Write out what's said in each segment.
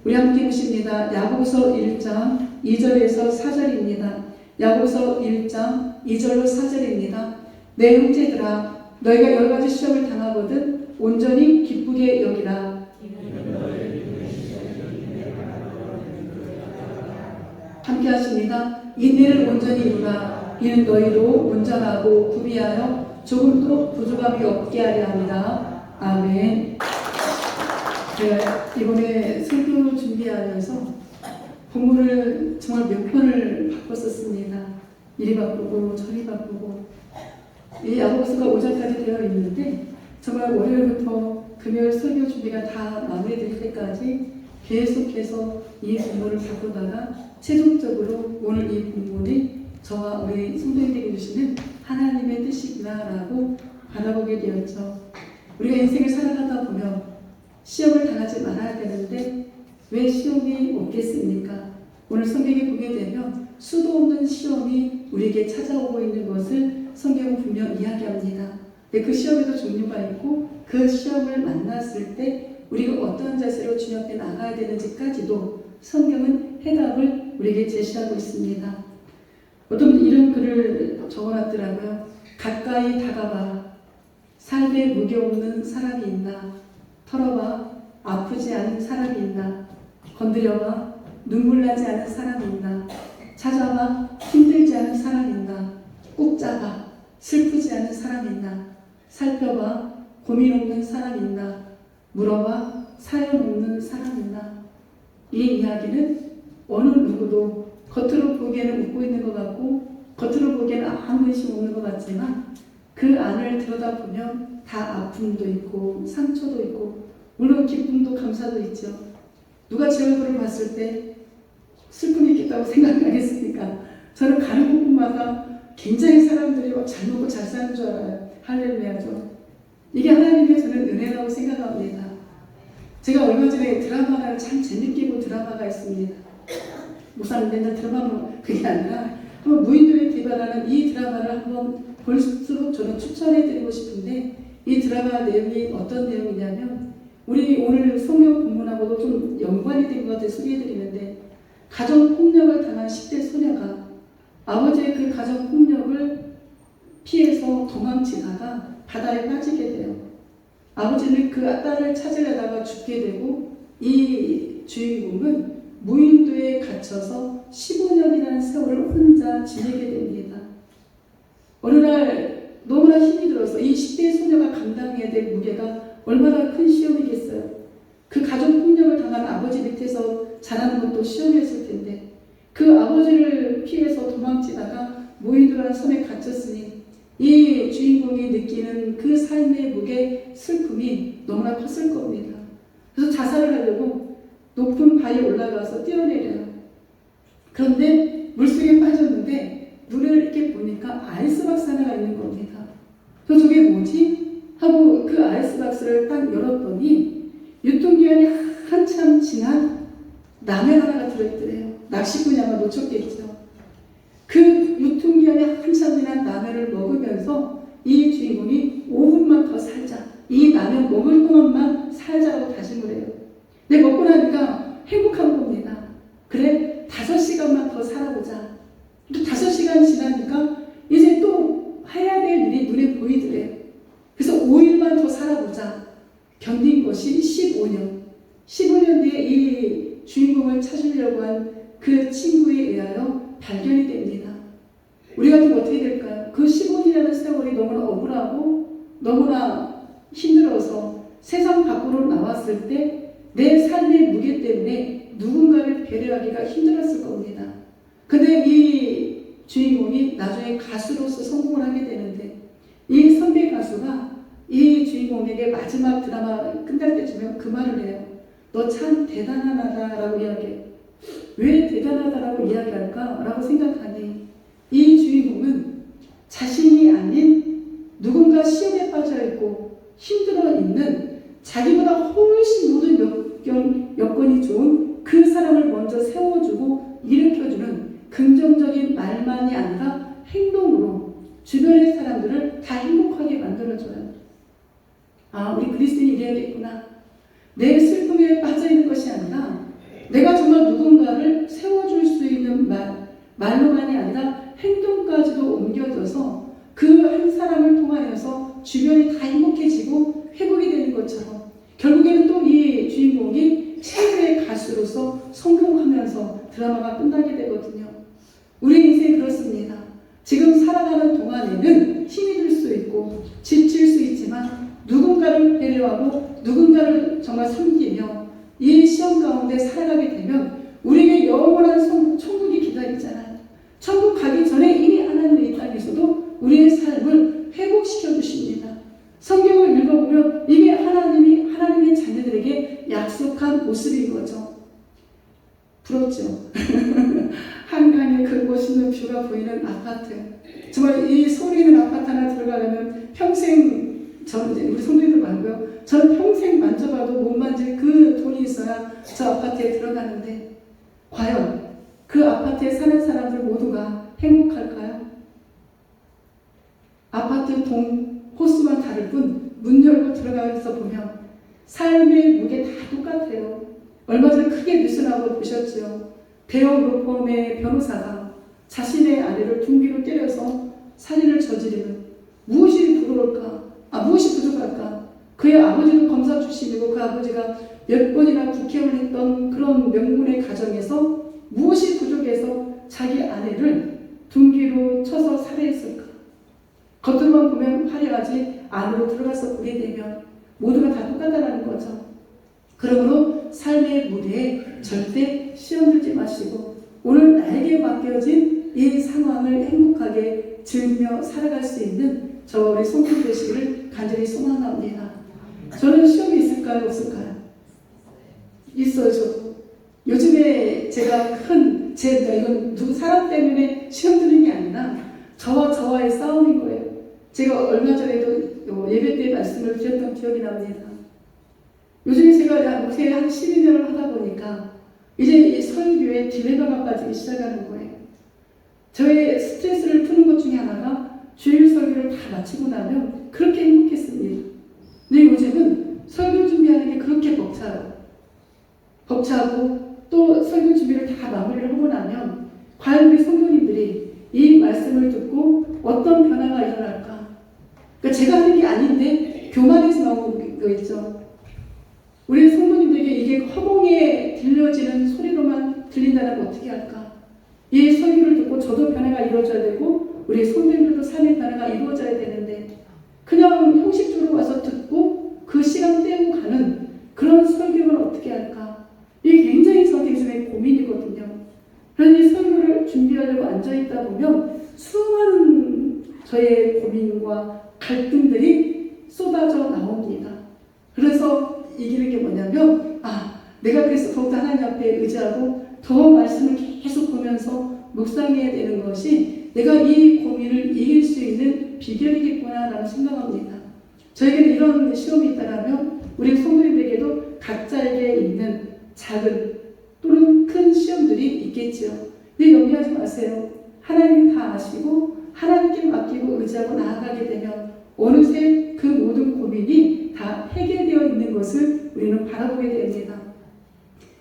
우리 함께 보십니다. 야고보서 1장 2절에서 4절입니다. 야고보서 1장 2절로 4절입니다. 내 형제들아, 너희가 여러 가지 시험을 당하거든 온전히 기쁘게 여기라. 함께 하십니다. 인내를 온전히 이루라. 이는 너희로 온전하고 구비하여 조금도 부족함이 없게 하려 합니다. 아멘. 제가 이번에 설교 준비하면서 본문을 정말 몇 편을 바꿨었습니다. 이리 바꾸고 저리 바꾸고. 이 야고보서가 5장까지 되어 있는데 정말 월요일부터 금요일 설교 준비가 다 마무리될 때까지 계속해서 이 본문을 바꾸다가 최종적으로 오늘 이 본문이 저와 우리 성도님들에게 주시는 하나님의 뜻이구나라고 바라보게 되었죠. 우리가 인생을 살아가다 보면 시험을 당하지 말아야 되는데 왜 시험이 없겠습니까? 오늘 성경에 보게 되면 수도 없는 시험이 우리에게 찾아오고 있는 것을 성경은 분명 이야기합니다. 근데 그 시험에도 종류가 있고 그 시험을 만났을 때 우리가 어떤 자세로 주님 앞에 나가야 되는지까지도 성경은 해답을 우리에게 제시하고 있습니다. 어떤 분이 이런 글을 적어놨더라고요. 가까이 다가봐. 삶에 무게 없는 사람이 있나? 털어봐. 아프지 않은 사람이 있나? 건드려봐. 눈물 나지 않은 사람이 있나? 찾아봐. 힘들지 않은 사람이 있나? 꼭 잡아. 슬프지 않은 사람이 있나? 살펴봐. 고민 없는 사람이 있나? 물어봐. 사연 없는 사람이 있나? 이 이야기는 어느 누구도 겉으로 보기에는 웃고 있는 것 같고 겉으로 보기에는 아무 의심 없는 것 같지만 그 안을 들여다보면 다 아픔도 있고 상처도 있고 물론 기쁨도 감사도 있죠. 누가 제 얼굴을 봤을 때 슬픔이 있겠다고 생각하겠습니까? 저는 가는 곳마다 굉장히 사람들이 잘 먹고 잘 사는 줄 알아요. 할렐루야죠. 이게 하나님의 저는 은혜라고 생각합니다. 제가 얼마 전에 드라마를 참 재밌게 본 드라마가 있습니다. 목사님 맨날 드라마는 그게 아니라 한번 무인도에 개발하는 이 드라마를 한번 볼수록 저는 추천해드리고 싶은데 이 드라마 내용이 어떤 내용이냐면 우리 오늘 성경 본문하고도 좀 연관이 된 것 같아서 소개해드리는데 가정폭력을 당한 10대 소녀가 아버지의 그 가정폭력을 피해서 도망치다가 바다에 빠지게 돼요. 아버지는 그 딸을 찾으려다가 죽게 되고 이 주인공은 무인도에 갇혀서 15년이라는 세월을 혼자 지내게 됩니다. 어느 날 너무나 힘이 들어서 이 10대 소녀가 감당해야 될 무게가 얼마나 큰 시험이겠어요. 그 가정폭력을 당한 아버지 밑에서 자라는 것도 시험이었을 텐데 그 아버지를 피해서 도망치다가 무인도라는 섬에 갇혔으니 이 주인공이 느끼는 그 삶의 무게, 슬픔이 너무나 컸을 겁니다. 그래서 자살을 하려고 높은 바위에 올라가서 뛰어내려요. 그런데 물속에 빠졌는데 눈을 이렇게 보니까 아이스박스 하나가 있는 겁니다. 그래서 저게 뭐지? 하고 그 아이스박스를 딱 열었더니 유통기한이 한참 지난 라면 하나가 들어있더래요. 낚시꾼이 아마 놓쳤겠죠. 그 유통기한이 한참 지난 라면을 먹으면서 이 주인공이 5분만 더 살자. 이 라면 먹을 동안만 살자고 다짐을 해요. 근데 먹고 나니까 행복한 겁니다. 그래, 5시간만 더 살아보자. 또 5시간 지나니까 이제 또 해야 될 일이 눈에 보이더래요. 그래서 5일만 더 살아보자. 견딘 것이 15년. 15년 뒤에 이 주인공을 찾으려고 한 그 친구에 의하여 발견이 됩니다. 우리 같으면 어떻게 될까요? 그 15년이라는 세월이 너무나 억울하고 너무나 힘들어서 세상 밖으로 나왔을 때 내 삶의 무게 때문에 누군가를 배려하기가 힘들었을 겁니다. 근데 이 주인공이 나중에 가수로서 성공을 하게 되는데 이 선배 가수가 이 주인공에게 마지막 드라마 끝날 때쯤에 그 말을 해요. 너 참 대단하다라고 이야기해요. 왜 대단하다라고 이야기할까? 라고 생각하니 이 주인공은 자신이 아닌 누군가 시험에 빠져있고 힘들어 있는 자기보다 훨씬 모든 여건이 좋은 그 사람을 먼저 세워주고 일으켜주는 긍정적인 말만이 아니라 행동으로 주변의 사람들을 다 행복하게 만들어줘요. 아, 우리 그리스도인이 이래야겠구나. 내 슬픔에 빠져있는 것이 아니라 내가 정말 누군가를 세워줄 수 있는 말로만이 아니라 행동까지도 옮겨져서 그 한 사람을 통하여서 주변이 다 행복해지고 회복이 되는 것처럼 결국에는 또 이 주인공이 최고의 가수로서 성공하면서 드라마가 끝나게 되거든요. 우리 인생이 그렇습니다. 지금 살아가는 동안에는 힘이 들 수 있고 지칠 수 있지만 누군가를 배려하고 누군가를 정말 섬기며 이 시험 가운데 살아가게 되면 우리에게 영원한 천국이 기다리잖아요. 천국 가기 전에 이미 하나님의 이 땅에서도 우리의 삶을 회복시켜 주십니다. 성경을 읽어보면 이게 하나님의 자녀들에게 약속한 모습인 거죠. 부럽죠? 한강에 그 멋있는 뷰가 보이는 아파트. 정말 이 소리 있는 아파트 하나 들어가려면 평생, 저는 이제 우리 성도님들 말고요. 저는 평생 만져봐도 못 만질 그 돈이 있어야 저 아파트에 들어가는데 과연 그 아파트에 사는 사람들 모두가 행복할까요? 아파트 호수만 다를 뿐 문 열고 들어가서 보면 삶의 무게 다 똑같아요. 얼마 전에 크게 뉴스 나오고 보셨죠? 대형 로펌의 변호사가 자신의 아내를 둔기로 때려서 살인을 저지르는 무엇이 부러울까? 무엇이 부족할까? 그의 아버지도 검사 출신이고 그 아버지가 몇 번이나 국회의원을 했던 그런 명문의 가정에서 무엇이 부족해서 자기 아내를 둔기로 쳐서 살해했을까? 겉으로만 보면 화려하지 안으로 들어가서 보게 되면 모두가 다 똑같다는 거죠. 그러므로 삶의 무대에 절대 시험 들지 마시고 오늘 나에게 맡겨진 이 상황을 행복하게 즐기며 살아갈 수 있는 저와 우리 성도 되시기를 간절히 소망합니다. 저는 시험이 있을까요? 없을까요? 있어요. 저도. 요즘에 제가 이건 누구 사람 때문에 시험 드는 게 아니라 저와의 싸움인 거예요. 제가 얼마 전에도 예배 때 말씀을 드렸던 기억이 납니다. 요즘에 제가 목회 한 12년을 하다 보니까 이제 이 설교에 딜레마가 빠지기 시작하는 거예요. 저의 스트레스를 푸는 것 중에 하나가 주일 설교를 다 마치고 나면 그렇게 행복했습니다. 근데 요즘은 설교 준비하는 게 그렇게 벅차고 또 설교 준비를 다 마무리를 하고 나면 과연 우리 성도님들이 이 말씀을 듣고 어떤 변화가 일어날까? 그러니까 제가 하는 게 아닌데 교만에서 나오는 거 있죠. 우리 성도님들에게 이게 허공에 들려지는 소리로만 들린다면 어떻게 할까? 이 설교를 듣고 저도 변화가 이루어져야 되고 우리 성도님들도 삶의 변화가 이루어져야 되는데 그냥 형식적으로 와서 듣고 그 시간 때우고 가는 그런 설교를 어떻게 할까? 이게 굉장히 저한테 요즘에 고민이거든요. 그런데 설교를 준비하려고 앉아있다 보면 수많은 저의 고민과 갈등들이 쏟아져 나옵니다. 그래서 이기는 게 뭐냐면 내가 그래서 더욱더 하나님 앞에 의지하고 더 말씀을 계속 보면서 묵상해야 되는 것이 내가 이 고민을 이길 수 있는 비결이겠구나 라는 생각합니다. 저에게는 이런 시험이 있다면 우리 성도님들에게도 각자에게 있는 작은 또는 큰 시험들이 있겠지요. 근데 염려하지 마세요. 하나님이 다 아시고 하나님께 맡기고 의지하고 나아가게 되면 어느새 그 모든 고민이 다 해결되어 있는 것을 우리는 바라보게 됩니다.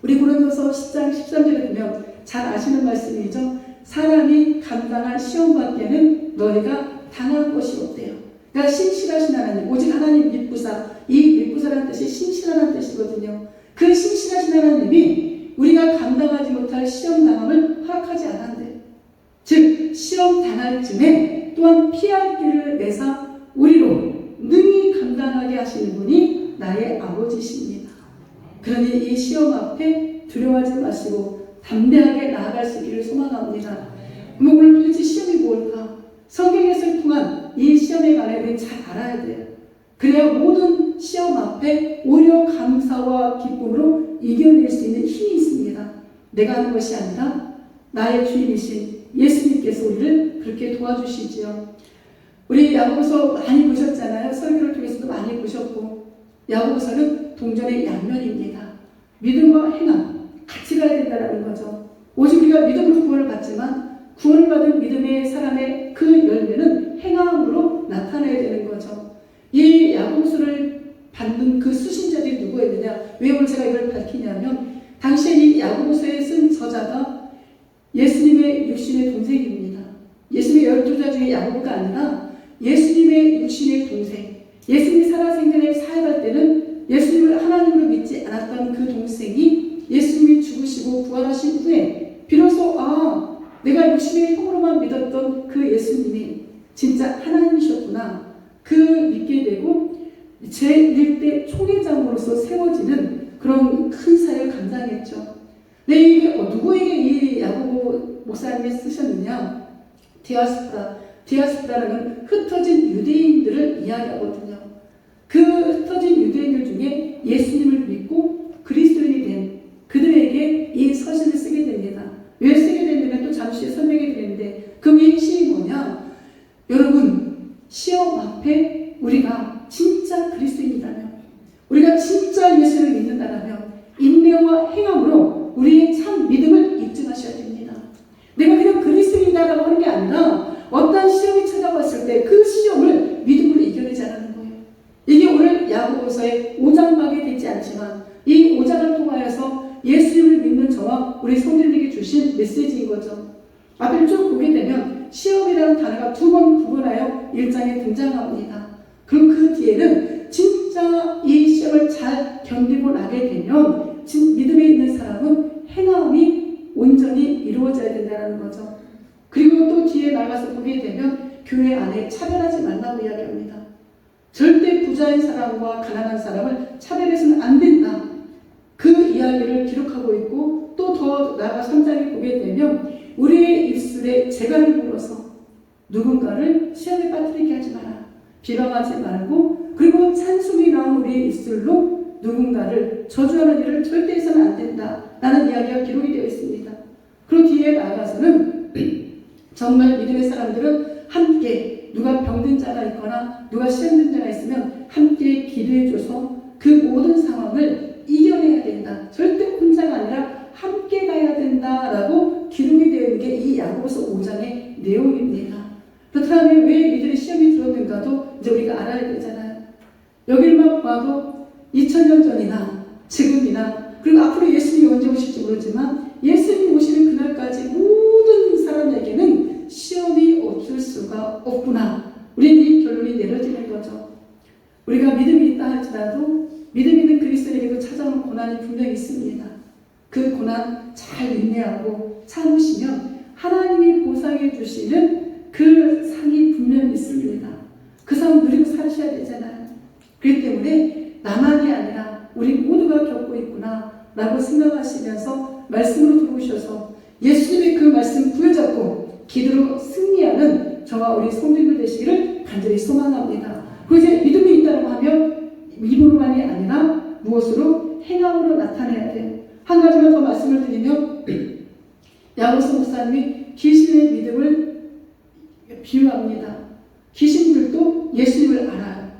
우리 고린도서 10장 13절에 보면 잘 아시는 말씀이죠. 사람이 감당한 시험밖에는 너희가 당할 것이 없대요. 그러니까 신실하신 하나님, 오직 하나님 믿부사, 이 믿부사라는 뜻이 신실하다는 뜻이거든요. 그 신실하신 하나님이 우리가 감당하지 못할 시험 당함을 허락하지 않았는데, 즉 시험 당할 즈음에 또한 피할 길을 내사 우리로 능히 감당하게 하시는 분이 나의 아버지십니다. 그러니 이 시험 앞에 두려워하지 마시고 담대하게 나아갈 수 있기를 소망합니다. 오늘 도대체 시험이 뭘까? 성경에서 통한 이 시험에 관해 우리는 잘 알아야 돼요. 그래야 모든 시험 앞에 오히려 감사와 기쁨으로 이겨낼 수 있는 힘이 있습니다. 내가 하는 것이 아니라 나의 주인이신 예수님께서 우리를 그렇게 도와주시지요. 우리 야고보서 많이 보셨잖아요. 설교를 통해서도 많이 보셨고, 야고보서는 동전의 양면입니다. 믿음과 행함 같이 가야 된다는 거죠. 오직 우리가 믿음으로 구원을 받지만 구원을 받은 믿음의 사람의 그 열매는 행함으로 나타나야 되는 거죠. 이 야고보서를 받는 그 수신자들이 누구였느냐? 왜 오늘 제가 이걸 밝히냐면 당시에 이 야고보 저자가 예수님의 육신의 동생입니다. 예수님의 12자 중에 야고보가 아니라 예수님의 육신의 동생, 예수님이 살아생전에 사역할 때는 예수님을 하나님으로 믿지 않았던 그 동생이 예수님이 죽으시고 부활하신 후에 비로소 내가 육신의 형으로만 믿었던 그 예수님이 진짜 하나님이셨구나, 그 믿게 되고 제1대 총회장으로서 세워지는 그런 큰 사역을 감당했죠. 네, 이게 누구에게 이 야고보 목사님이 쓰셨느냐? 디아스포라는 흩어진 유대인들을 이야기하거든요. 그 흩어진 유대인들 중에 예수님을 믿고 그리스도인이 된 그들에게 이 서신을 쓰게 됩니다. 왜 쓰게 됐냐면 또 잠시 설명해 드리는데, 그 핵심이 뭐냐? 여러분, 시험 앞에 우리가 진짜 그리스도인이라면, 우리가 진짜 예수를 믿는다라면 인내와 행함으로 우리의 참 믿음을 입증하셔야 됩니다. 내가 그냥 그리스도인이라고 하는 게 아니라 어떤 시험이 찾아왔을 때 그 시험을 믿음으로 이겨내지 않는 거예요. 이게 오늘 야고보서의 5장밖에 되지 않지만 이 5장을 통하여서 예수님을 믿는 저와 우리 성도님에게 주신 메시지인 거죠. 앞을 쭉 보게 되면 시험이라는 단어가 2번 구분하여 1장에 등장합니다. 그럼 그 뒤에는 진짜 이 시험을 잘 견디고 나게 되면 믿음에 있는 사람은 행함이 온전히 이루어져야 된다는 거죠. 그리고 또 뒤에 나가서 보게 되면 교회 안에 차별하지 말라고 이야기합니다. 절대 부자인 사람과 가난한 사람을 차별해서는 안 된다. 그 이야기를 기록하고 있고, 또 더 나아가 3장에 보게 되면 우리의 입술에 재갈을 불어서 누군가를 시험에 빠뜨리게 하지 마라. 비방하지 말고, 그리고 찬송이 나온 우리의 입술로 누군가를 저주하는 일을 절대 해서는 안 된다. 라는 이야기가 기록이 되어 있습니다. 그리고 뒤에 나아가서는 정말 믿음의 사람들은 함께, 누가 병든 자가 있거나 누가 시험된 자가 있으면 함께 기도해줘서 그 모든 상황을 이겨내야 된다. 절대 혼자가 아니라 함께 가야 된다라고 기록이 되어 있는 게 이 야고보서 5장의 내용입니다. 그렇다면 왜 이들의 시험이 들었는가도 이제 우리가 알아야 되잖아요. 여기만 봐도 2000년 전이나 지금이나, 그리고 앞으로 예수님이 언제 오실지 모르지만 예수님이 오시는 그날까지 모든 사람에게는 시험이 없을 수가 없구나. 우리는 이 결론이 내려지는 거죠. 우리가 믿음이 있다 할지라도 믿음 있는 그리스도인에게도 찾아오는 고난이 분명히 있습니다. 그 고난 잘 인내하고 참으시면 하나님이 보상해 주시는 그 상이 분명히 있습니다. 그 상 누리고 사셔야 되잖아요. 그렇기 때문에 나만이 아니라 우리 모두가 겪고 있구나 라고 생각하시면서 말씀으로 들어오셔서 예수님의 그 말씀 부여잡고 기도로 승리하는 저와 우리 성도님들 되시기를 간절히 소망합니다. 그리고 이제 믿음이 있다고 하면 입으로만이 아니라 무엇으로? 행함으로 나타내야 돼요. 한 가지만 더 말씀을 드리면 야고보 목사님이 귀신의 믿음을 비유합니다. 귀신들도 예수님을 알아요.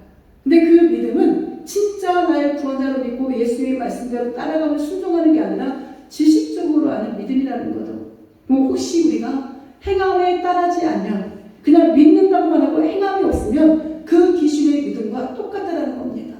근데 그 믿음은 진짜 나의 구원자로 믿고 예수님의 말씀대로 따라가고 순종하는 게 아니라 지식적으로 아는 믿음이라는 거죠. 뭐 혹시 우리가 행함에 따르지 않으면, 그냥 믿는다고만 하고 행함이 없으면 그 귀신의 믿음과 똑같다라는 겁니다.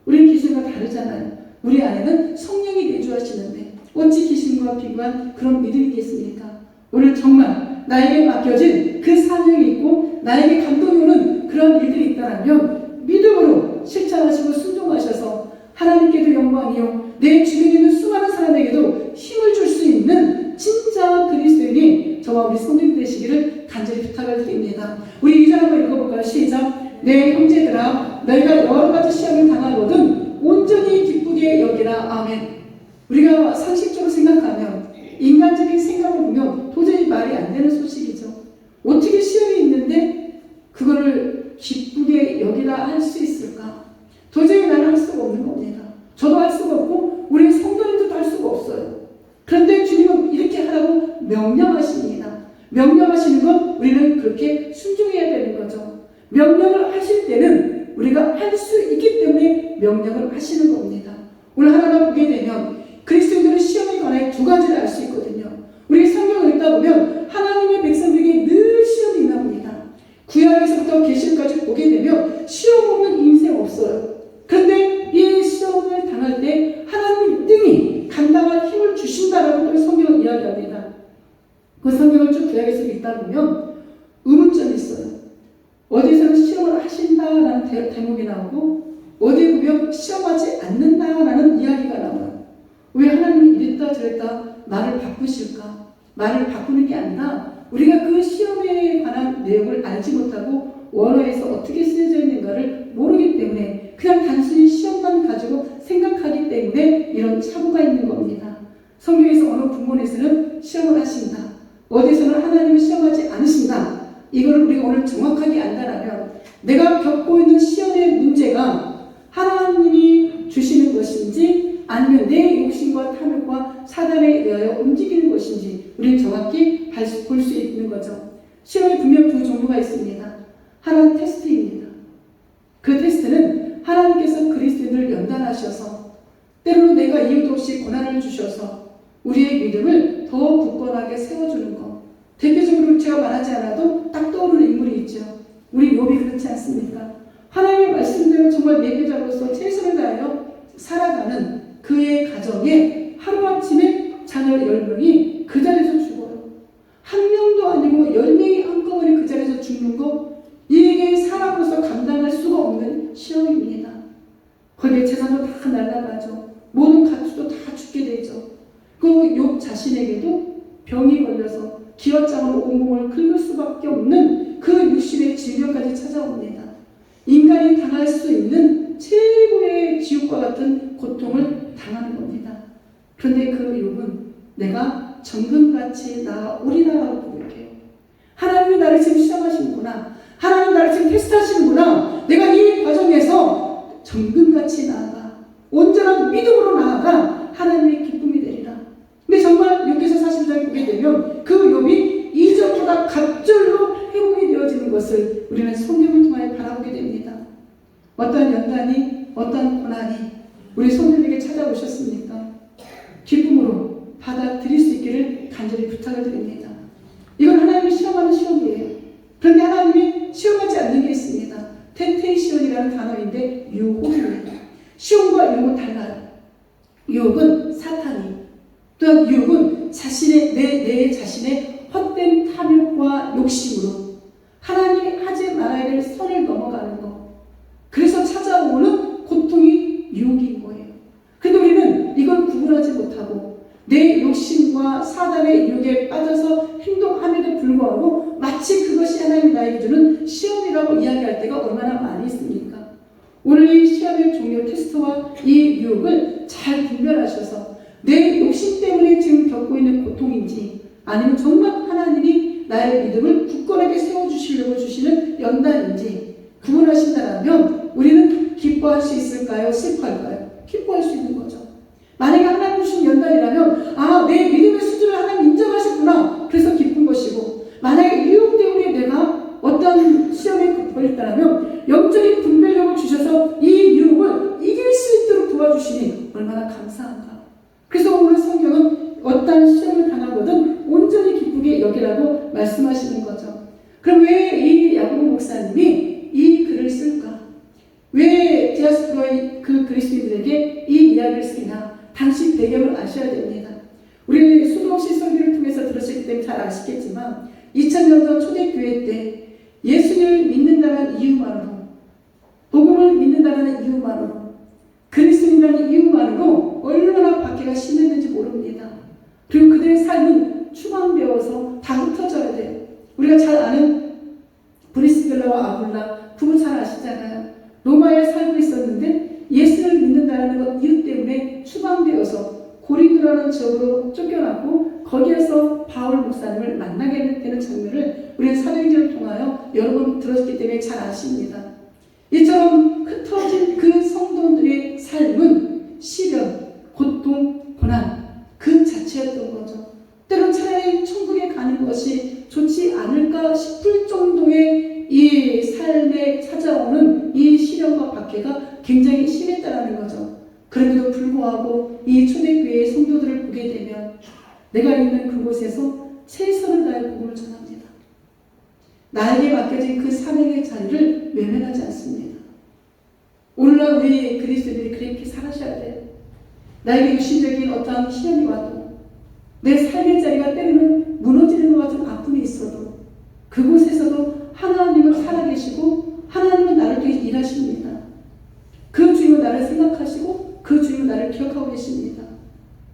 우리 귀신과 다르잖아요. 우리 안에는 성령이 내주하시는데 어찌 귀신과 비교한 그런 믿음이 있겠습니까? 오늘 정말 나에게 맡겨진 그 사명이 있고 나에게 감동이 오는 그런 일들이 있다면 믿음으로 실천하시고 순종하셔서 하나님께도 영광이요, 내 주변에 있는 수많은 사람에게도 힘을 줄 수 있는 진짜 그리스도인이 저와 우리 성도님 되시기를 간절히 부탁을 드립니다. 우리 2장 한번 읽어볼까요? 시작. 내 형제들아, 너희가 여러 가지 시험을 당하거든 온전히 기쁘게 여기라. 아멘. 우리가 상식적으로 생각하면, 인간적인 생각을 보면 도저히 말이 안 되는 소식이죠. 어떻게 시험이 있는데 그거를 기쁘게 여기라 할 수 있을까? 도저히 나는 할 수가 없는 겁니다. 저도 할 수가 없고 우리 성도님들도 할 수가 없어요. 그런데 주님은 이렇게 하라고 명령하십니다. 명령하시는 건 우리는 그렇게 순종해야 되는 거죠. 명령을 하실 때는 우리가 할 수 있기 때문에 명령을 하시는 겁니다. 오늘 하나가 보게 되면 그리스도인들은 시험에 관해 두 가지를 알 수 있거든요. 우리 성경을 읽다 보면 하나님의 백성들에게 늘 시험이 임합니다. 구약에서부터 계시록까지 보게 되면 시험 없는 인생 없어요. 그런데 이 시험을 당할 때 하나님이 능히 감당할 힘을 주신다라고 다른 또 성경을 이야기합니다. 그 성경을 쭉 구약에서 읽다 보면 의문점이 있어요. 어디서는 시험을 하신다라는 대목이 나오고 어디에 보면 시험하지 않는다라는 이야기가 나와요. 왜 하나님이 이랬다 저랬다 말을 바꾸실까? 말을 바꾸는 게 아니라 우리가 그 시험에 관한 내용을 알지 못하고 원어에서 어떻게 쓰여져 있는가를 모르기 때문에 그냥 단순히 시험만 가지고 생각하기 때문에 이런 착오가 있는 겁니다. 성경에서 어느 부문에서는 시험을 하신다. 어디서는 하나님은 시험하지 않으신다. 이걸 우리가 오늘 정확하게 안다라면 내가 겪고 있는 시험의 문제가 하나님이 주시는 것인지 아니면 내 욕심과 탐욕과 사단에 의하여 움직이는 것인지 우리는 정확히 볼 수 있는 거죠. 시험이 분명 두 종류가 있습니다. 하나는 테스트입니다. 그 테스트는 하나님께서 그리스도인을 연단하셔서 때로는 내가 이유도 없이 고난을 주셔서 우리의 믿음을 더 굳건하게 세워주는 것. 대표적으로 제가 말하지 않아도 딱 떠오르는 인물이 있죠. 우리 욥이 그렇지 않습니까? 하나님의 말씀대로 정말 예배자로서 최선을 다하여 살아가는 그의 가정에 하루아침에 자녀 10명이 그 자리에서 죽어요. 한 명도 아니고 10명이 한꺼번에 그 자리에서 죽는 거 이게 사람으로서 감당할 수가 없는 시험입니다. 거기에 재산도 다 날아가죠. 모든 가축도 다 죽게 되죠. 그 욥 자신에게도 병이 걸려서 기어장으로 온몸을 긁을 수밖에 없는 그 육신의 질병까지 찾아옵니다. 인간이 당할 수 있는 최고의 지옥과 같은 고통을 당하는 겁니다. 그런데 그 욥은 내가 정금같이 나아오리라라고 고백해요. 하나님이 나를 지금 시험하시는구나. 하나님 나를 지금 테스트하시는구나. 내가 이 과정에서 정금같이 나아가 온전한 믿음으로 나아가 하나님의 기쁨이 되리라. 근데 정말 6에서 40장에 보게 되면 그 욥이 이전보다 갑절로 회복이 되어지는 것을 우리는 성경을 통하여 바라보게 됩니다. 어떤 연단이 어떤 고난이 우리 성도님에게 찾아오셨습니까? 기쁨으로 받아들일 수 있기를 간절히 부탁을 드립니다. 이건 하나님이 시험하는 시험이에요. 그런데 하나님이 시험하지 않는 게 있습니다. 템테이션이라는 단어인데 유혹입니다. 시험과 유혹은 달라요. 유혹은 사탄이, 또한 유혹은 내 자신의 헛된 탐욕과 욕심으로 하나님이 하지 말아야 될 선을 넘어가는 것. 그래서 찾아오는 고통이 유혹인 거예요. 근데 우리는 이걸 구분하지 못하고 내 욕심과 사단의 유혹에 빠져서 행동함에도 불구하고 마치 그것이 하나님이 나에게 주는 시험이라고 이야기할 때가 얼마나 많이 있습니까? 오늘 이 시험의 종류 테스트와 이 유혹을 잘 분별하셔서 내 욕심 때문에 지금 겪고 있는 고통인지 아니면 정말 하나님이 나의 믿음을 굳건하게 세워주시려고 주시는 연단인지 구분하신다면 우리는 기뻐할 수 있을까요? 슬퍼할까요? 기뻐할 수 있는 거죠. 만약에 하나님 주신 연단이라면 내 믿음의 수준을 하나님 인정하셨구나. 그래서 기쁜 것이고 만약에 유혹 때문에 내가 어떤 시험에 걸렸다면 영적인 분별력을 주셔서 이 유혹을 이길 수 있도록 도와주시니 얼마나 감사한가. 그래서 오늘 성경은 어떤 시험을 당하거든 온전히 기쁘게 여기라고 말씀하시는 거죠. 그럼 왜 이 야고보 목사님이 이 글을 쓸까? 왜 디아스포라의 그 그리스도인들에게 이 이야기를 쓰냐? 당시 배경을 아셔야 됩니다. 우리 수도없이 설교를 통해서 들으셨기 때문에 잘 아시겠지만 2000년 전 초대교회 때 예수님을 믿는다는 이유만으로 복음을 믿는다는 이유만으로 그리스도인이라는 이유만으로 얼마나 박해가 심했는지 모릅니다. 그리고 그들의 삶은 추방되어서 다 흩어져야 돼요. 우리가 잘 아는 브리스길라와 아굴라 부부 잘 아시잖아요. 로마에 살고 있었는데 예수를 믿는다는 것 이유 때문에 추방되어서 고린도라는 지역으로 쫓겨나고 거기에서 바울 목사님을 만나게 되는 장면을 우리는 사도행전을 통하여 여러 번 들었기 때문에 잘 아십니다. 이처럼 흩어진 그 성도들의 삶은 시련, 고통, 고난 그 자체였던 거죠. 때론 차라리 천국에 가는 것이 좋지 않을까 싶을 정도의 이 삶에 찾아오는 이 시련과 박해가 굉장히 심했다는 거죠. 그럼에도 불구하고 이 초대교회의 성도들을 보게 되면 내가 있는 그곳에서 최선을 다해 복음을 전합니다. 나에게 맡겨진 그 사명의 자리를 외면하지 않습니다. 오늘날 우리 그리스도인들이 그렇게 살아셔야 돼요. 나에게 육신적인 어떠한 시련이 와도 내 삶의 자리가 때로는 무너지는 것 같은 아픔이 있어도 그곳에서도 하나님은 살아계시고 하나님은 나를 위해 일하십니다. 그 주님은 나를 생각하시고 그 주님은 나를 기억하고 계십니다.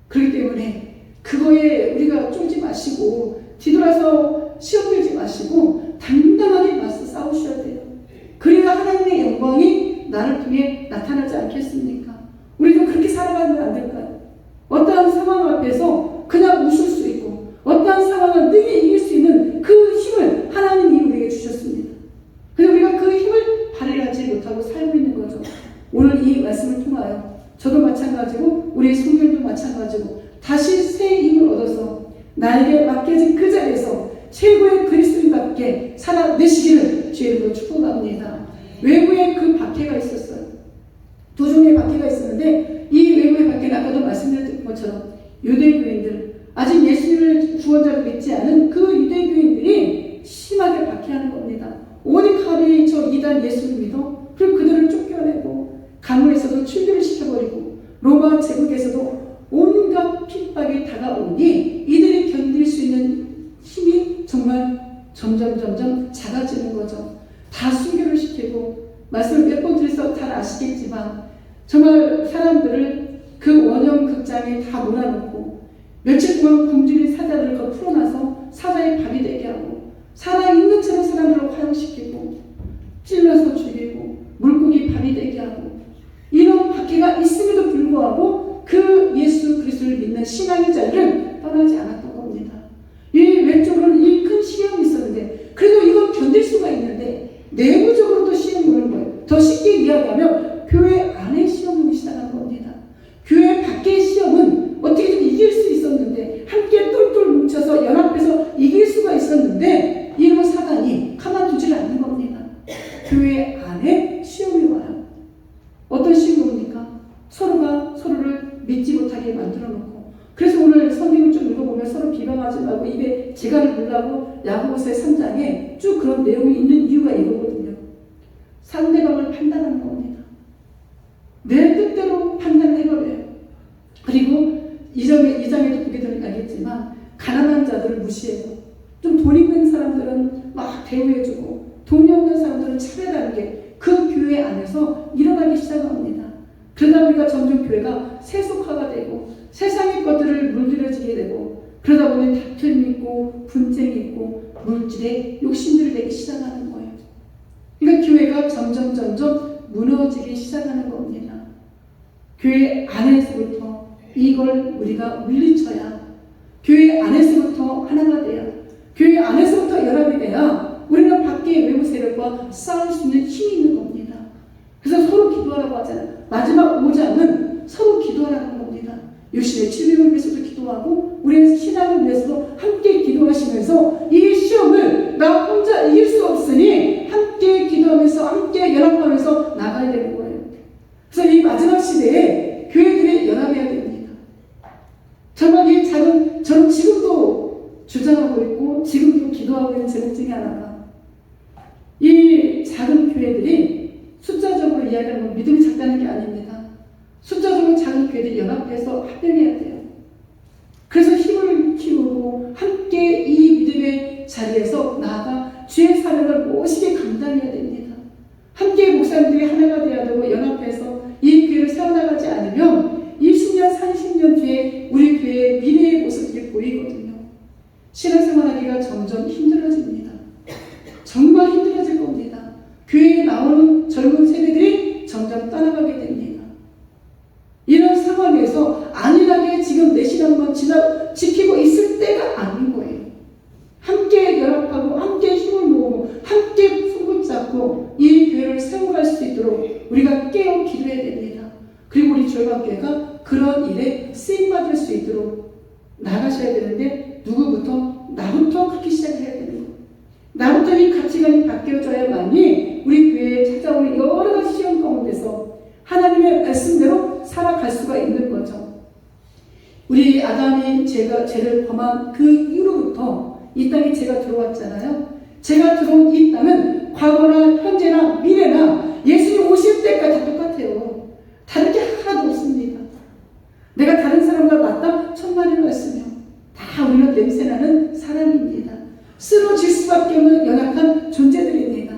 그렇기 때문에 그거에 우리가 쫄지 마시고 뒤돌아서 시험 들지 마시고 당당하게 맞서 싸우셔야 돼요. 그래야 하나님의 영광이 나를 통해 나타나지 않겠습니까? 우리도 그렇게 살아가면 안 될까요? 어떠한 상황 앞에서 그냥 웃을 수 있고 어떠한 상황을 능히 이길 수 있는 그 힘을 하나님이 우리에게 주셨습니다. 근데 우리가 그 힘을 발휘하지 못하고 살고 있는 거죠. 오늘 이 말씀을 통하여 저도 마찬가지고 우리 성도님도 마찬가지고 다시 새 힘을 얻어서 나에게 맡겨진 그 자리에서 최고의 그리스도인답게 살아내시기를 주의 이름으로 축복합니다. 외부에 그 박해가 있었어요. 두 종류의 박해가 있었는데 이 외부의 박해는 아까도 말씀드린 것처럼 유대교인들, 아직 예수님을 구원자로 믿지 않은 그 유대교인들이 심하게 박해하는 겁니다. 오직 하루에 저 이단 예수를 믿어 그리고 그들을 쫓겨내고 강물에서도 출교를 시켜버리고 로마 제국에서도 온갖 핍박이 다가오니 이들이 견딜 수 있는 힘이 정말 점점 작아지는 거죠. 다 순교를 시키고 말씀을 몇 번 드려서 잘 아시겠지만 정말 사람들을 그 원형 극장에 다 몰아넣고 며칠 동안 굶주린 사자들을 더 풀어놔서 사자의 밥이 되게 하고 살아있는 채로 사람들을 화형시키고 찔러서 죽이고 물고기 밥이 되게 하고 이런 박해가 있음에도 불구하고 그 예수 그리스도를 믿는 신앙의 자리를 떠나지 않았던 겁니다. 이 외적으로는 이 큰 시험이 있었는데 그래도 이건 견딜 수가 있는데 내부적으로도 시험이 오는 거예요. 더 쉽게 이야기하면 교회 안에 시험이 시작하는 겁니다. 교회 밖의 시험은 어떻게든 이길 수 있었는데 함께 똘똘 뭉쳐서 연합해서 이길 수가 있었는데 이런 사단이 가만두질 않는 겁니다. 교회 안에 시험이 와요. 어떤 시험이 옵니까? 서로가 서로를 믿지 못하게 만들어 놓고 그래서 오늘 성경을 좀 읽어보면 서로 비방하지 말고 입에 재갈을 물라고 야고보서 3장에 쭉 그런 내용이 있는 이유가 이거거든요. 상대방을 판단하는 겁니다. 내 뜻대로 판단을 해버려요. 그리고 이 장에도 보게 되면 알겠지만 가난한 자들을 무시해요. 좀 돈 있는 사람들은 막 대우해주고 돈이 없는 사람들은 차별하는 게 그 교회 안에서 일어나기 시작합니다. 그러다 보니까 점점 교회가 세속화가 되고 세상의 것들을 물들여지게 되고 그러다 보니 다툼이 있고 분쟁이 있고 물질에 욕심들을 내기 시작하는 거예요. 그러니까 교회가 점점 무너지기 시작하는 겁니다. 교회 안에서부터 이걸 우리가 물리쳐야 교회 안에서부터 하나가 돼야 교회 안에서부터 연합이 돼야 우리는 밖의 외부 세력과 싸울 수 있는 힘이 있는 겁니다. 그래서 서로 기도하라고 하잖아요. 마지막 5장은 서로 기도하라는 겁니다. 육신의 질병을 위해서도 기도하고 우리의 신앙을 위해서도 함께 기도하시면서 이 시험을 나 혼자 이길 수 없으니 함께 기도하면서 함께 연합하면서 나가야 되는 거예요. 그래서 이 마지막 시대에 교회들이 연합해야 됩니다. 정말 이 작은 저는 지금도 주장하고 있고 지금도 기도하고 있는 제목 중에 하나가 이 작은 교회들이 숫자적으로 이야기하는 건 믿음이 작다는 게 아닙니다. 숫자적으로 작은 교회들이 연합해서 합병해야 돼요. 그래서 힘을 키우고 함께 이 믿음의 자리에서 나아가 주의 사명을 무엇이게 감당해야 됩니다. 함께 목사님들이 하나가 되어야 되고 연합해서 이 교회를 세워나가지 않으면 20년, 30년 뒤에 우리 교회의 미래의 모습이 보이거든요. 신앙생활하기가 점점 힘들어집니다. 정말 힘들어질 겁니다. 교회에 나오는 젊은 세대들이 점점 떠나가게 됩니다. 이런 상황에서 안일하게 지금 내 신앙만 지키고 있을 때가 아닌 거예요. 함께 연합하고 함께 힘을 모으고 함께 손을 잡고 이 교회를 세워갈 수 있도록 우리가 깨어 기도해야 됩니다. 그리고 우리 조용학교회가 그런 일에 쓰임받을 수 있도록 나가셔야 되는데 누구부터? 나부터 그렇게 시작해야 되는 거예요. 나부터 이 가치관이 바뀌어져야만이 우리 교회에 찾아오는 여러 가지 시험 가운데서 하나님의 말씀대로 살아갈 수가 있는 거죠. 우리 아담이 죄를 범한 그 이후로부터 이 땅에 죄가 들어왔잖아요. 죄가 들어온 이 땅은 과거나 현재나 미래나 예수님 오실 때까지 다 똑같아요. 다른 게 하나도 없습니다. 내가 다른 사람과 맞다? 천만의 말씀이요. 다 우리는 냄새나는 사람입니다. 쓰러질 수밖에 없는 연약한 존재들입니다.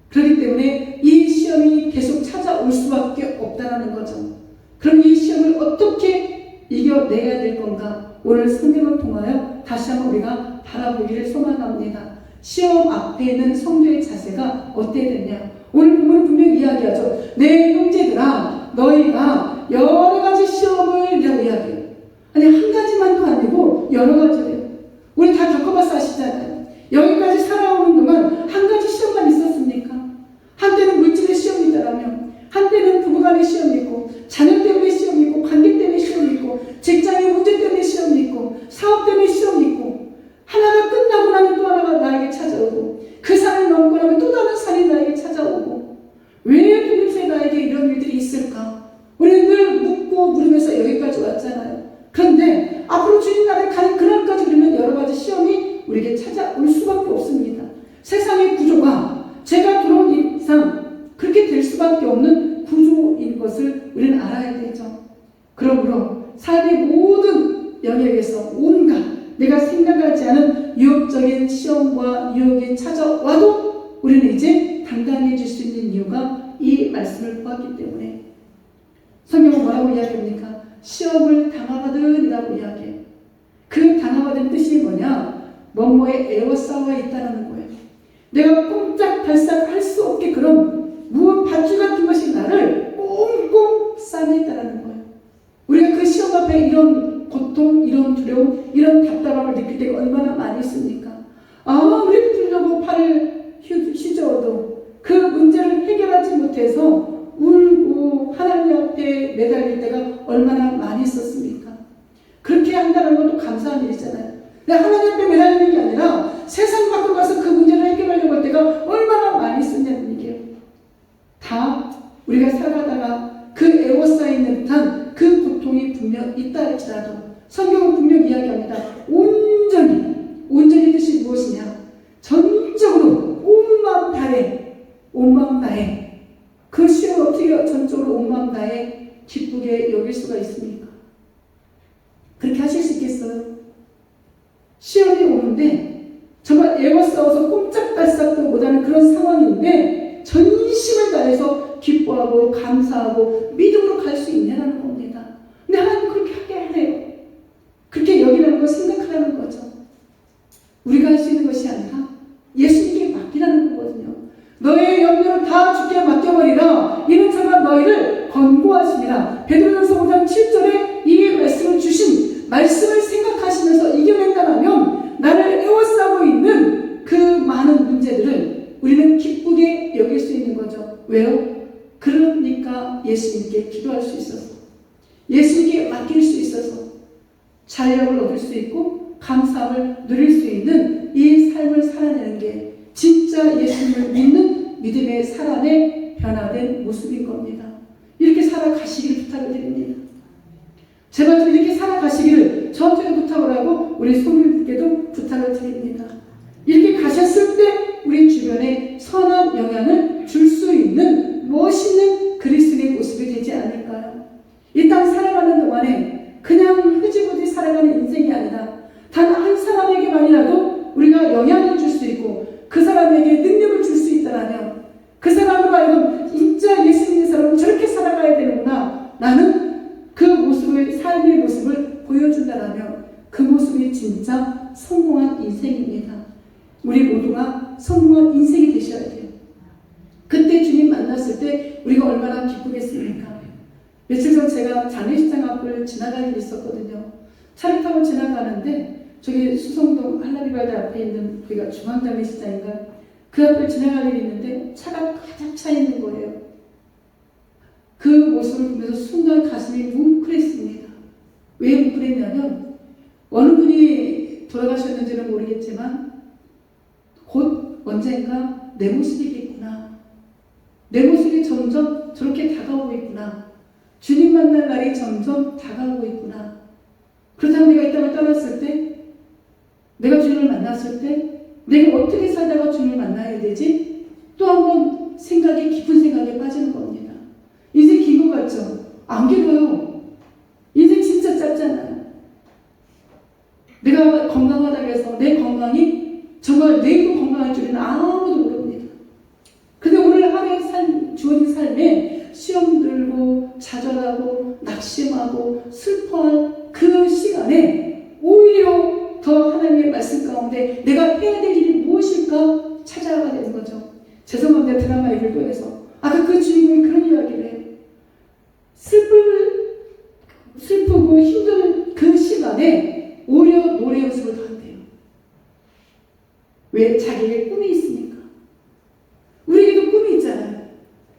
그렇기 때문에 이 시험이 계속 찾아올 수밖에 없다는 거죠. 그럼 이 시험을 어떻게 이겨내야 될 건가? 오늘 성경을 통하여 다시 한번 우리가 바라보기를 소망합니다. 시험 앞에 있는 성도의 자세가 어때야 되냐? 오늘 본문은 분명히 이야기하죠. 내 형제들아, 너희가 여러 가지 시험을 이라고 이야기해요. 아니, 한 가지만도 아니고 여러 가지래요. 우리 다 겪어봐서 아시잖아요. 여기까지 살아오는 동안 한 가지 시험만 있었습니까? 한때는 물질의 시험이 있다라면, 한때는 부부간의 시험이 있고, 자녀 때문에 시험이 있고, 관계 때문에 시험이 있고, 직장의 문제 때문에 시험이 있고, 사업 때문에 시험이 있고, 하나가 끝나고 나면 또 하나가 나에게 찾아오고, 그 산을 넘고 나면 또 다른 산이 나에게 찾아오고, 왜 도대체 나에게 이런 일들이 있을까? 우리는 늘 묻고 물으면서 여기까지 왔잖아요. 그런데 앞으로 주님 나라에 가는 그날까지 우리는 여러 가지 시험이 우리에게 찾아올 수밖에 없습니다. 세상의 구조가 제가 들어온 이상 그렇게 될 수밖에 없는 구조인 것을 우리는 알아야 되죠. 그러므로 삶의 모든 영역에서 온갖 내가 생각하지 않은 유혹적인 시험과 유혹이 찾아와도 우리는 이제 당당해질 수 있는 이유가 이 말씀을 보았기 때문에. 성경은 뭐라고 이야기합니까? 시험을 당하거든이라고 이야기해요. 그 당하거든 뜻이 뭐냐? 뭐뭐에 에워싸워 있다는 거예요. 내가 꼼짝달싹 할 수 없게 그런 무언 밧줄 같은 것이 나를 꽁꽁 싸매있다는 거예요. 우리가 그 시험 앞에 이런 고통, 이런 두려움, 이런 답답함을 느낄 때가 얼마나 많이 있습니까? 아무리 들려고 팔을 휘저어도 그 문제를 해결하지 못해서 울고 하나님 앞에 매달릴 때가 얼마나 많이 있었습니까? 그렇게 한다는 것도 감사한 일이잖아요. 근데 하나님 앞에 매달리는 게 아니라 세상 밖으로 가서 그 문제를 해결하려고 할 때가 얼마나 많이 있었냐는 얘기예요. 다 우리가 살아가다가 그 에워싸인 듯한 그 고통이 분명 있다 할지라도 성경은 분명 이야기합니다. 온전히 뜻이 무엇이냐? 전적으로 온 마음 다해 그 시험을 어떻게 전적으로 온 마음 다해 기쁘게 여길 수가 있습니까? 그렇게 하실 수 있겠어요? 시험이 오는데 정말 에워싸워서 꼼짝달싹도 못하는 그런 상황인데 전심을 다해서 기뻐하고 감사하고 믿음으로 갈 수 있냐는 겁니다. 근데 하나님 그렇게 하게 하래요. 그렇게 여기라는 걸 생각하라는 거죠. 우리가 할 수 있는 것이 아니라 예수님께 맡기라는 거거든요. 너의 염려를 다 주께 맡겨버리라. 이는 저가 너희를 권고하시니라. 베드로전서 5장 7절에 이 말씀을 주신 말씀을 생각하시면서 이겨낸다면 나를 에워싸고 있는 그 많은 문제들을 우리는 기쁘게 여길 수 있는 거죠. 왜요? 그러니까 예수님께 기도할 수 있어서, 예수님께 맡길 수 있어서 자유를 얻을 수 있고 감사함을 누릴 수 있는 이 삶을 살아내는 게 진짜 예수님을 믿는 믿음의 사람의 변화된 모습인 겁니다. 이렇게 살아가시기를 부탁을 드립니다. 제발 좀 이렇게 살아가시기를 저한테도 부탁을 하고 우리 성도님께도 부탁을 드립니다. 이렇게 가셨을 때 우리 주변에 선한 영향을 줄 수 있는 멋있는 그리스도의 모습이 되지 않을까요? 이 땅 살아가는 동안에 그냥 흐지부지 살아가는 인생이 아니라 단 한 사람에게만이라도 우리가 영향을 줄 수 있고 그 사람에게 능력을 줄 수 있다면 그 사람으로 하여금 진짜 예수 믿는 사람은 저렇게 살아가야 되는구나, 나는 그 모습을, 삶의 모습을 보여준다면 그 모습이 진짜 성공한 인생입니다. 우리 모두가 성공한 인생이 되셔야 돼요. 그때 주님 만났을 때 우리가 얼마나 기쁘겠습니까? 며칠 전 제가 장례식장 앞을 지나갈 일이 있었거든요. 차를 타고 지나가는데 저기 수성동 한라비바드 앞에 있는 거기가 중앙장례식장인가, 그 앞을 지나갈 일이 있는데 차가 가득 차 있는 거예요. 그 모습을 보면서 순간 가슴이 뭉클했습니다. 왜 뭉클했냐면 어느 분이 돌아가셨는지는 모르겠지만 곧 언젠가 내 모습이겠구나, 내 모습이 점점 저렇게 다가오고 있구나, 주님 만날 날이 점점 다가오고 있구나. 그렇다면 내가 이 땅을 떠났을 때, 내가 주님을 만났을 때 내가 어떻게 살다가 주님을 만나야 되지? 또 한 번 깊은 생각에 빠지는 겁니다. 인생 긴 것 같죠? 안 길어요. 인생 진짜 짧잖아요. 내가 내가 건강하다고 해서 내 건강이 정말 내일도 건강할 줄은 아무도 모릅니다. 근데 오늘 하루에 주어진 삶에 시험 들고 좌절하고 낙심하고 슬퍼한 그 시간에 오히려 더 하나님의 말씀 가운데 내가 해야 될 일이 무엇일까 찾아가야 되는 거죠. 죄송합니다. 드라마 얘기를 또 해서 아까 그 주인공이 그런 이야기를 해요. 슬프고 힘든 그 시간에 오히려 노래 연습을 더 한대요. 왜? 자기에게 꿈이 있으니까. 우리에게도 꿈이 있잖아요.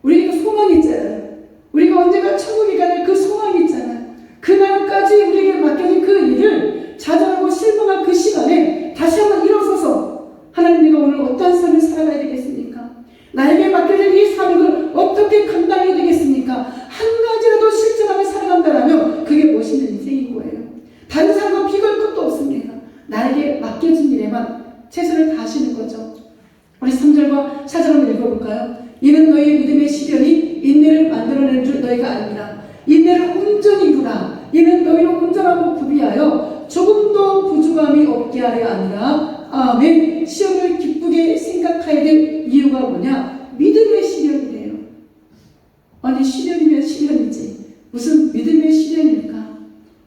우리에게도 소망이 있잖아요. 우리가 언젠가 천국에 가는 그 소망이 있잖아요. 그날까지 우리에게 맡겨진 그 일을 좌절하고 실망할 그 시간에 다시 한번 일어서서 하나님, 내가 오늘 어떤 삶을 살아가야 되겠습니까? 나에게 맡겨진 이 삶을 어떻게 감당해야 되겠습니까? 한 가지라도 실천하며 살아간다면 그게 멋있는 인생인 거예요. 다른 사람과 비교할 것도 없습니다. 나에게 맡겨진 일에만 최선을 다하시는 거죠. 우리 3절과 4절 한번 읽어볼까요? 이는 너희의 믿음의 시련이 인내를 만들어낸 줄 너희가 아니라 인내를 온전히 이루라. 이는 너희를 온전하고 구비하여 조금도 부족함이 없게 하려 아니라. 아멘. 시험을 기쁘게 생각해야 될 이유가 뭐냐? 믿음의 시련이래요. 아니, 시련이면 시련이지 무슨 믿음의 시련일까?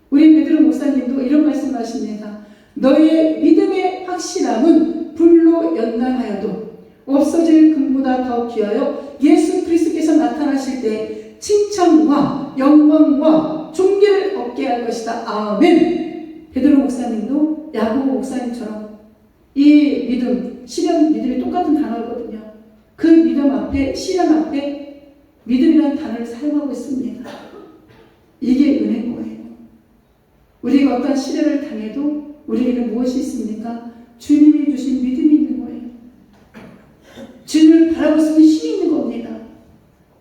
우리 베드로 목사님도 이런 말씀하십니다. 너희의 믿음의 확실함은 불로 연단하여도 없어질 금보다 더 귀하여 예수 그리스도께서 나타나실 때 칭찬과 영광과 존귀를 얻게 할 것이다. 아멘. 베드로 목사님도 야고보 목사님처럼 이 믿음, 시련, 믿음이 똑같은 단어거든요. 그 믿음 앞에, 시련 앞에 믿음이라는 단어를 사용하고 있습니다. 이게 은혜인 거예요. 우리가 어떤 시련을 당해도 우리에게는 무엇이 있습니까? 주님이 주신 믿음이 있는 거예요. 주님을 바라볼 수 있는 힘이 있는 겁니다.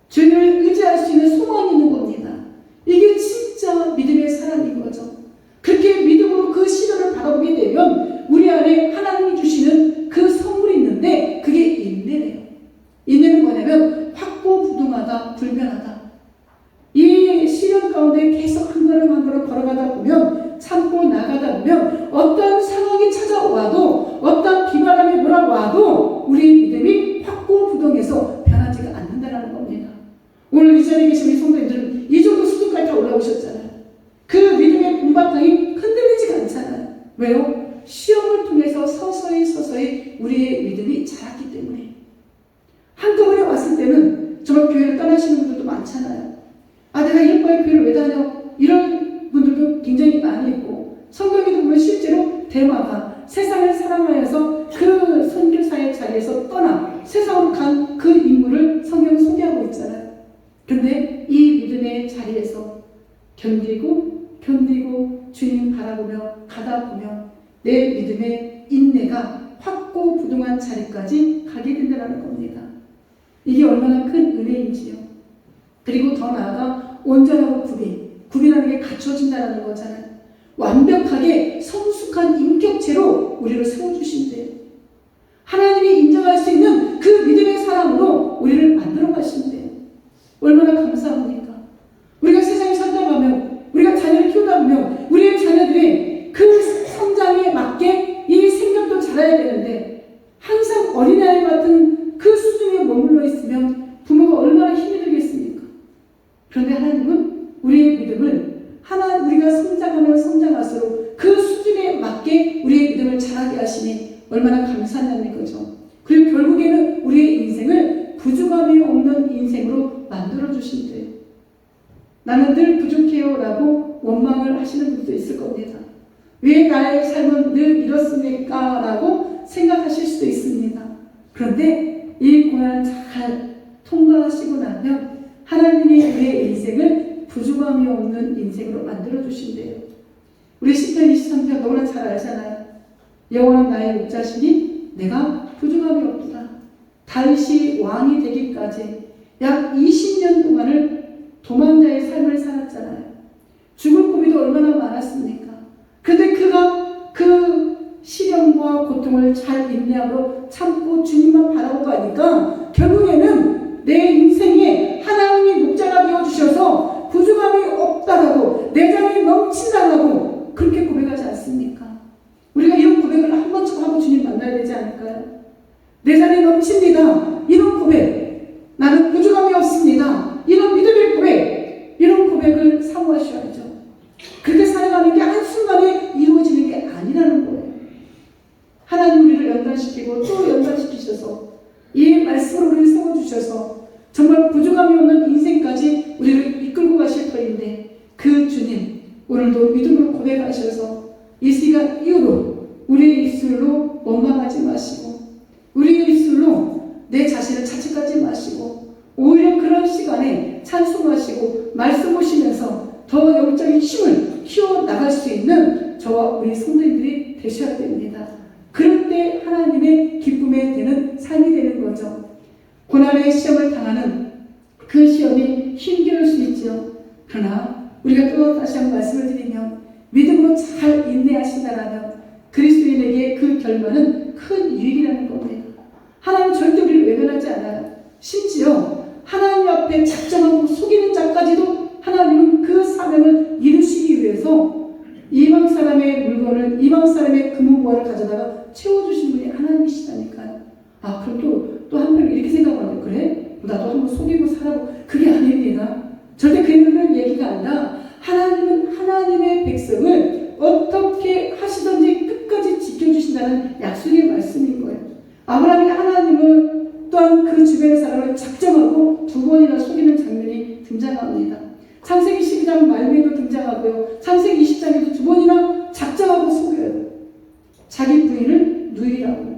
주님을 의지할 수 있는 소망이 있는 겁니다. 이게 진짜 믿음의 사람인 거죠. 그렇게 믿음으로 그 시련을 바라보게 되면 우리 안에 하나님이 주시는 그 선물이 있는데 그게 인내래요. 인내는 뭐냐면 확고부동하다, 불변하다. 이 시련 가운데 계속 한 걸음 한 걸음 걸어가다 보면, 참고 나가다 보면 어떤 상황이 찾아와도, 어떤 비바람이 몰아와도 우리의 믿음이 확고부동해서 변하지가 않는다는 겁니다. 오늘 이 자리에 계신 우리 성도님들은 이 정도 수준까지 다 올라오셨잖아요. 그 믿음의 본바탕이 흔들리지가 않잖아요. 왜요? 시험을 통해서 서서히 우리의 믿음이 자랐기 때문에. 한꺼번에 왔을 때는 정말 교회를 떠나시는 분들도 많잖아요. 아, 내가 이런 교회를 왜 다녀? 이런 분들도 굉장히 많이 있고, 성경에도 보면 실제로 대마가 세상을 사랑하여서 그 선교사의 자리에서 떠나 세상으로 간 그 인물을 성경은 소개하고 있잖아요. 그런데 이 믿음의 자리에서 견디고 주님 바라보며 가다 보면 내 믿음의 인내가 확고부동한 자리까지 가게 된다는 겁니다. 이게 얼마나 큰 은혜인지요. 그리고 더 나아가 온전하고 구비라는 게 갖춰진다는 거잖아요. 완벽하게 성숙한 인격체로 우리를 세워주신대요. 하나님이 인정할 수 있는 그 믿음의 사람으로 우리를 만들어 가신대요. 얼마나 감사합니까? 우리가 세상에 살다 가면, 우리가 자녀를 키우다 보면 우리의 자녀들이 그 성장에 맞게 이 생각도 자라야 되는데 항상 어린아이 같은 그 수준에 머물러 있으면 부모가 얼마나 힘이 들겠습니까? 그런데 하나님은 우리의 믿음을 우리가 성장하면 성장할수록 그 수준에 맞게 우리의 믿음을 자라게 하시니 얼마나 감사하냐는 거죠. 그리고 결국에는 우리의 인생을 부족함이 없는 인생으로 만들어주신대요. 나는 늘 부족해요 라고 원망을 하시는 분도 있을 겁니다. 왜 나의 삶은 늘 이렇습니까? 라고 생각하실 수도 있습니다. 그런데 이 고난을 잘 통과하시고 나면 하나님이 우리의 인생을 부족함이 없는 인생으로 만들어주신대요. 우리 시편 23편 너무나 잘 알잖아요. 여호와는 나의 목자시니 내가 부족함이 없다. 다윗이 왕이 되기까지 약 20년 동안을 도망자의 삶을 살았잖아요. 죽을 고비도 얼마나 많았습니까? 근데 그가 그 시련과 고통을 잘 인내하고 참고 주님만 바라보고 가니까 결국에는 내 인생에 하나님이 목자가 되어주셔서 부족함이 없다라고, 내 자리에 넘친다라고 그렇게 고백하지 않습니까? 우리 나가야 되지 않을까요? 내 자리에 넘칩니다. 이런 고백. 나는 부족함이 없습니다. 이런 믿음의 고백. 이런 고백을 사모하셔야죠. 그렇게 살아가는 게 한순간에 이루어지는 게 아니라는 거예요. 하나님 우리를 연단시키고 또 연단시키셔서 이 말씀을 우리를 세워주셔서 정말 부족함이 없는 인생까지 우리를 이끌고 가실 터인데 그 주님 오늘도 믿음으로 고백하셔서 이 시간 이후로 우리의 입술로 원망하지 마시고 우리의 입술로 내 자신을 자책하지 마시고 오히려 그런 시간에 찬송하시고 말씀 보시면서 더 영적인 힘을 키워나갈 수 있는 저와 우리 성도님들이 되셔야 됩니다. 그럴 때 하나님의 기쁨에 되는 삶이 되는 거죠. 고난의 시험을 당하는 그 시험이 힘겨울 수 있죠. 그러나 우리가 또 다시 한번 말씀을 드리면 믿음으로 잘 인내하신다라면 그리스도인에게 그 결과는 큰 유익이라는 겁니다. 하나님 절대 우리를 외면하지 않아요. 심지어 하나님 앞에 작정하고 속이는 자까지도 하나님은 그 사명을 이루시기 위해서 이방 사람의 물건을 이방 사람의 금은보화를 가져다가 채워주신 분이 하나님이시다니까요. 그럼 또 한편 이렇게 생각하면 그래? 나도 한번 속이고 살아보고 그게 아닙니다. 절대 그런 얘기가 아니라 하나님은 하나님의 백성을 어떻게 하시든지 끝까지 지켜주신다는 약속의 말씀인 거예요. 아브라함이 하나님을 또한 그 주변의 사람을 작정하고 2번이나 속이는 장면이 등장합니다. 창세기 12장 말미에도 등장하고요. 창세기 20장에도 2번이나 작정하고 속여요. 자기 부인을 누이라고.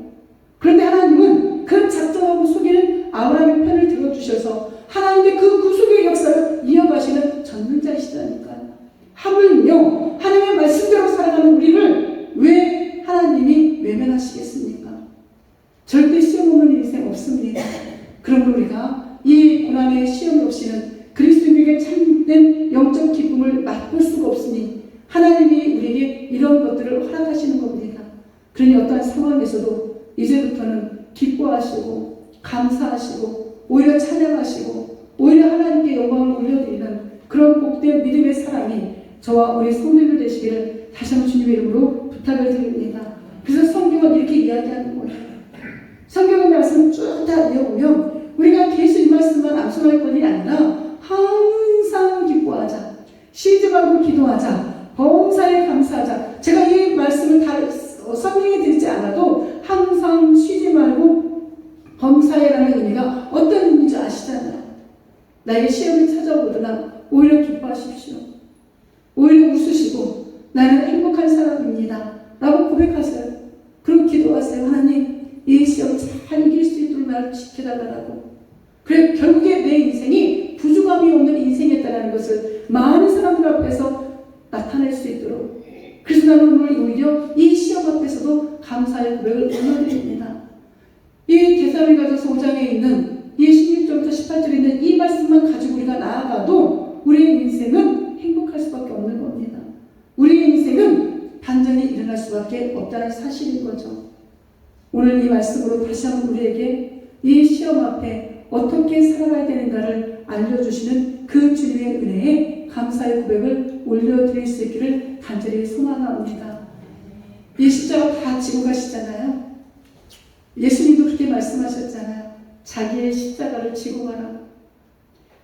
그런데 하나님은 그 작정하고 속이는 아브라함의 편을 들어주셔서 하나님의 그 구속의 역사를 이어가시는 전능자이시다니까요. 하물며 하나님의 말씀대로 살아가는 우리를 왜 하나님이 외면하시겠습니까? 절대 시험 없는 인생 없습니다. 그러므로 우리가 이 고난의 시험이 없이는 그리스도인에게 참된 영적 기쁨을 맛볼 수가 없으니 하나님이 우리에게 이런 것들을 허락하시는 겁니다. 그러니 어떠한 상황에서도 이제부터는 기뻐하시고 감사하시고 오히려 찬양하시고 오히려 하나님께 영광을 올려드리는 그런 복된 믿음의 사람이 저와 우리 성도들 되시기를 다시 한번 주님의 이름으로 부탁을 드립니다. 그래서 성경은 이렇게 이야기하는 거예요. 성경의 말씀 쭉 다 읽어보면 우리가 계속 이 말씀만 암송할 것이 아니라 항상 기뻐하자, 쉬지 말고 기도하자, 범사에 감사하자. 제가 이 말씀을 다 설명해 드리지 않아도 항상 쉬지 말고 범사에라는 의미가 어떤 의미인지 아시잖아요. 나에게 시험이 찾아오거나 오히려 기뻐하십시오. 오히려 웃으시고 나는 행복한 사람입니다 라고 고백하세요. 그리고 기도하세요. 하나님 이 시험 잘 이길 수 있도록 나를 지켜달라고. 그래 결국에 내 인생이 부족함이 없는 인생이었다는 것을 많은 사람들 앞에서 나타낼 수 있도록. 그래서 나는 오늘 오히려 이 시험 앞에서도 감사의 고백을 올려드립니다. 이 데살로니가서 5장에 있는 이 16절부터 18절에 있는 이 말씀만 가지고 우리가 나아가도 우리의 인생은 행복할 수밖에 없는 겁니다. 우리의 인생은 반전이 일어날 수밖에 없다는 사실인 거죠. 오늘 이 말씀으로 다시 한번 우리에게 이 시험 앞에 어떻게 살아가야 되는가를 알려주시는 그 주님의 은혜에 감사의 고백을 올려드릴 수 있기를 간절히 소망합니다. 이 십자가 다 지고 가시잖아요. 예수님도 그렇게 말씀하셨잖아요. 자기의 십자가를 지고 가라.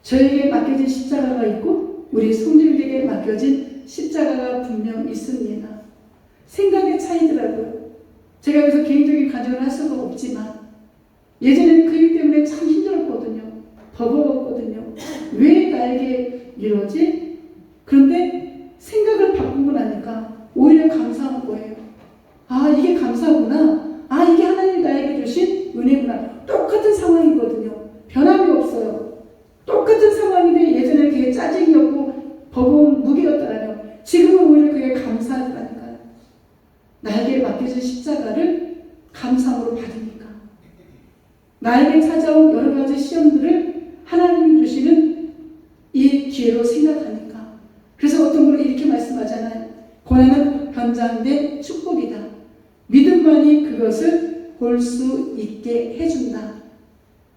저에게 맡겨진 십자가가 있고 우리 성도들에게 맡겨진 십자가가 분명 있습니다. 생각의 차이더라고요. 제가 여기서 개인적인 간증을 할 수가 없지만 예전에는 그 일 때문에 참 힘들었거든요. 버거웠거든요. 왜 나에게 이러지? 그런데 생각을 바꾸고 나니까 오히려 감사한 거예요. 이게 감사구나. 이게 하나님이 나에게 주신 은혜구나. 똑같은 상황이거든요. 변함이 없어요. 똑같은 상황인데 예전에 그게 짜증이었고 버거운 무게였다면 지금은 오히려 그게 감사하다니까요. 나에게 맡겨진 십자가를 감사함으로 받으니까. 나에게 찾아온 여러 가지 시험들을 하나님이 주시는 이 기회로 생각하니까. 그래서 어떤 분은 이렇게 말씀하잖아요. 고난은 변장된 축복이다. 믿음만이 그것을 볼 수 있게 해준다.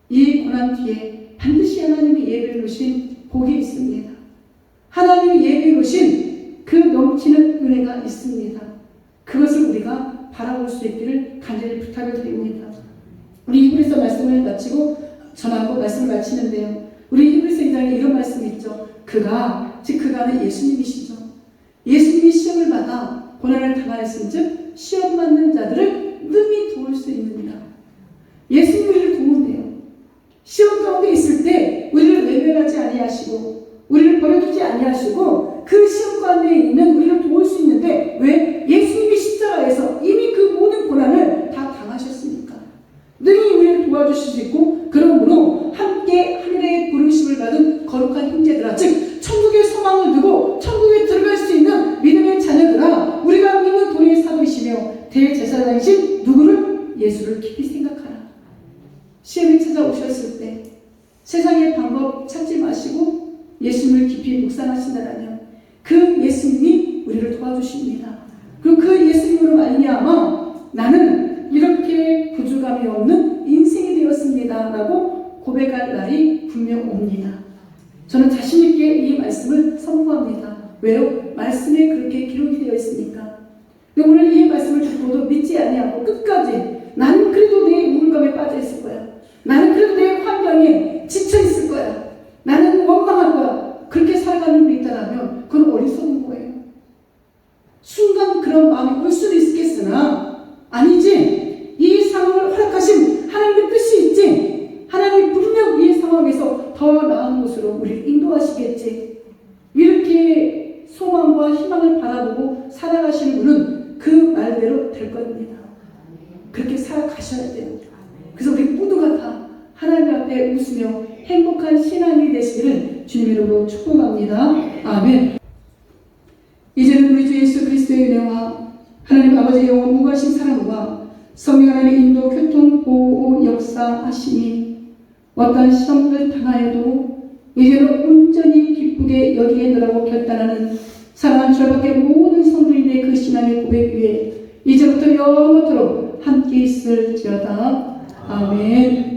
이 고난 뒤에 반드시 하나님이 예비해 놓으신 복이 있습니다. 하나님이 예비해 놓으신 그 넘치는 은혜가 있습니다. 그것을 우리가 바라볼 나아갈 수 있기를 간절히 부탁을 드립니다. 우리 히브리서 말씀을 마치고 전하고 말씀을 마치는데요. 우리 히브리서 2장에 이런 말씀이 있죠. 즉 그가는 예수님이시죠. 예수님이 시험을 받아 고난을 당하였은즉 시험 받는 자들을 능히 도울 수 있느니라. 예수님이 우리를 도운대요. 시험 가운데 있을 때 우리를 외면하지 아니하시고 우리를 버려두지 아니하시고 그 시험 가운데 있는 우리를 도울 수 있는데 왜? 예수님이 십자가에서 이미 그 모든 고난을 다 당하셨으니까 능히 우리를 도와주실 수 있고, 그러므로 함께 하늘의 부르심을 받은 거룩한 형제들아, 즉 천국의 소망을 두고 천국에 들어갈 수 있는 믿음의 자녀들아, 우리가 믿는 도리의 사도이시며 대제사장이신 누구를? 예수를 깊이 생각하라. 시험이 찾아오셨을 때 세상의 방법 찾지 마시고 예수님을 깊이 묵상하신다면 그 예수님이 우리를 도와주십니다. 그리고 그 예수님으로 말미암아 나는 이렇게 부족함이 없는 인생이 되었습니다 라고 고백할 날이 분명 옵니다. 저는 자신있게 이 말씀을 선포합니다. 왜요? 말씀에 그렇게 기록이 되어 있으니까. 근데 오늘 이 말씀을 듣고도 믿지 아니하고 끝까지 나는 그래도 내 우울감에 빠져 있을 거야, 나는 그래도 내 환경에 지쳐 있을 거야, 나는 원망할 거야, 그렇게 살아가는 분이 있다면 그건 어리석은 거예요. 순간 그런 마음이 올 수도 있겠으나 아니지, 이 상황을 허락하신 하나님의 뜻이 있지, 하나님이 분명 이 상황에서 더 나은 곳으로 우리를 인도하시겠지, 이렇게 소망과 희망을 바라보고 살아가시는 분은 그 말대로 될 겁니다. 그렇게 살아가셔야 돼요. 그래서 우리 모두가 다 하나님 앞에 웃으며 행복한 신앙이 되시기를 주님의 이름으로 축복합니다. 아멘. 이제는 우리 주 예수 그리스도의 은혜와 하나님 아버지의 영원 무거하신 사랑과 성령 하나님의 인도, 교통, 보호, 역사하시니 어떠한 시험을 당하여도 이제는 온전히 기쁘게 여기겠노라고 결단하는 사랑하는 저밖에 모든 성도인의 그 신앙의 고백 위에 이제부터 영원토록 함께 있을지어다. 아멘.